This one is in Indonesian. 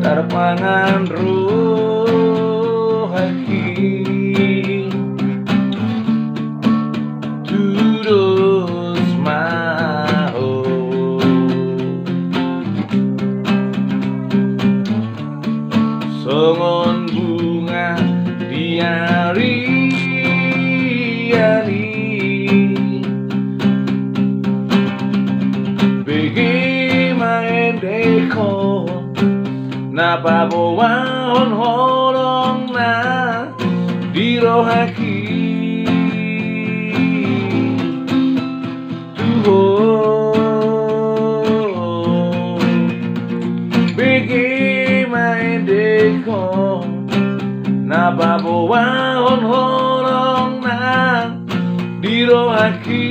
Tarpangan rohaki terus maho songon bunga diari-ari begi main deko napa bawahon horong na dirohaki Tuhan begi main deko napa bawahon horong na dirohaki